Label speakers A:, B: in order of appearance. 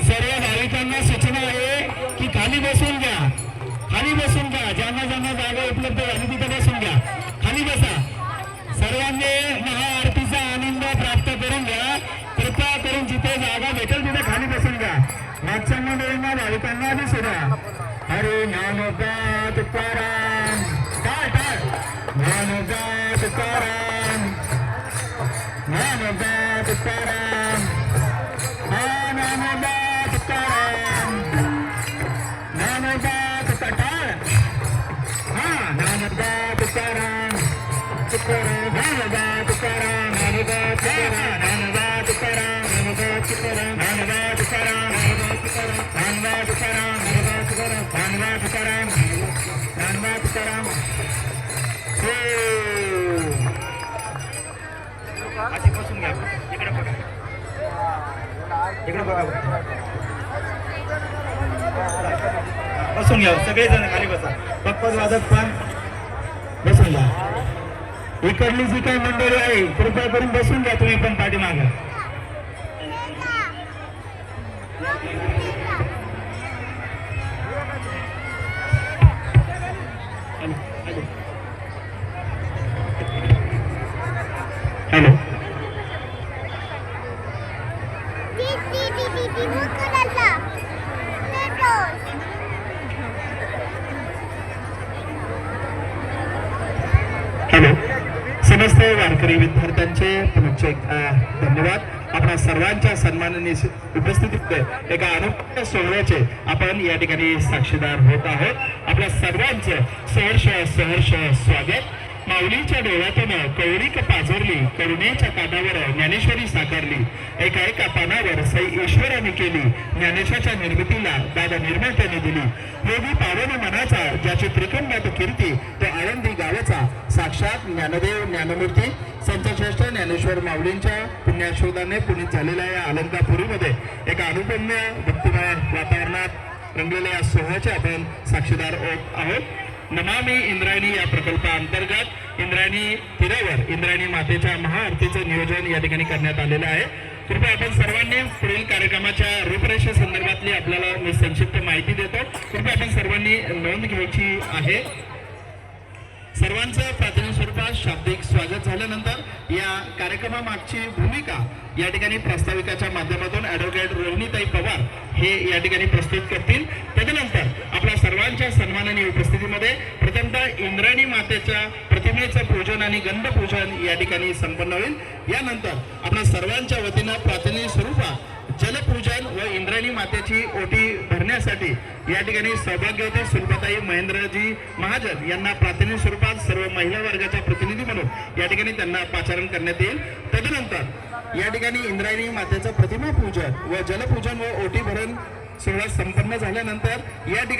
A: सर्व भाविकांना सूचना आहे की खाली बसून घ्या, खाली बसून घ्या. ज्यांना ज्यांना जागा उपलब्ध झाली तिथे बसून घ्या, खाली बसा. सर्वांनी महाआरतीचा आनंद प्राप्त करून घ्या. कृपा करून जिथे जागा भेटेल तिथे खाली बसून घ्या. मागच्या मंडळींना भाविकांना आधी सुद्धा हरे ज्ञानोबा तुकाराम, काय काय ज्ञानोबा तुकाराम, ज्ञानोबा तुकाराम, ज्ञानोबा तुकाराम, ज्ञानोबा तुकाराम, ज्ञानोबा तुकाराम, तुकाराम, ज्ञानोबा तुकाराम, ज्ञानोबा तुकाराम, ज्ञानोबा तुकाराम, ज्ञानोबा तुकाराम, ज्ञानोबा तुकाराम, ज्ञानोबा तुकाराम, ज्ञानोबा तुकाराम, ज्ञानोबा तुकाराम, ज्ञानोबा तुकाराम. आधी बसून घ्या, इकडे बघा, इकडे बघा, बसून घ्या. सगळेजण खाली बसा. पप्पा वाजत पण बसून घ्या. इकडली जी काही मंडळी आहे कृपया करून बसून घ्या. तुम्ही पण पाठीमागे. Hello, hello. समस्त वारकरी विद्यार्थ्यांचे पुनश्च धन्यवाद. आपल्या सर्वांच्या सन्मानाने उपस्थितीत एका अनोख्या सोहळ्याचे आपण या ठिकाणी साक्षीदार होत आहोत. आपल्या सर्वांचे सहर्ष सहर्ष स्वागत. माऊलीच्या डोळ्यातून कौरिक पाझरली, करुणेच्या काठावर ज्ञानेश्वरी साकारली. एका एका पानावर सई ईश्वराने केली. ज्ञानेश्वराच्या निर्मितीला दादा निर्मात्याने दिली. योगी पावन मनाचा ज्याची त्रिकंडात कीर्ती, तो आळंदी गावाचा साक्षात ज्ञानदेव ज्ञानमूर्ती संतश्रेष्ठ ज्ञानेश्वर माऊलींच्या पुण्याशोधाने पुनीत झालेल्या या अलंकापुरीमध्ये एका अनुपम्य भक्तिमय वातावरणात रंगलेल्या या सोहळ्याचे आपण साक्षीदार होत आहोत. नमामि इंद्रायणी या प्रकल्पाअंतर्गत इंद्रायणी तीरावर इंद्रायणी मातेच्या महाआरतीचं नियोजन या ठिकाणी करण्यात आलेलं आहे. कृपया आपण सर्वांनी पुढील कार्यक्रमाच्या रूपरेषे संदर्भातली आपल्याला मी संक्षिप्त माहिती देतो. कृपया आपण सर्वांनी नोंद घ्यायची आहे. सर्वांचं प्रातिनिधिक स्वरूपात शाब्दिक स्वागत झाल्यानंतर या कार्यक्रमामागची भूमिका या ठिकाणी प्रास्ताविकाच्या माध्यमातून ॲडव्होकेट रोहिणीताई पवार हे या ठिकाणी प्रस्तुत करतील. तदनंतर आपल्या सर्वांच्या सन्माननीय उपस्थितीमध्ये प्रथमतः इंद्रायणी मातेच्या प्रतिमेचं पूजन आणि गंधपूजन या ठिकाणी संपन्न होईल. यानंतर आपल्या सर्वांच्या वतीनं प्रातिनिधिक स्वरूपात जलपूजन व इंद्रायणी मातेची ओटी भरण्यासाठी या ठिकाणी सौभाग्यवती सुलभाताई महेंद्रजी महाजन यांना प्रातिनिधिक स्वरूपात सर्व महिला वर्गाच्या प्रतिनिधी म्हणून या ठिकाणी त्यांना पाचारण करण्यात येईल. तदनंतर या ठिकाणी इंद्रायणी मातेचं प्रतिमा पूजन व जलपूजन व ओटी भरण सोहळा संपन्न झाल्यानंतर या ठिकाणी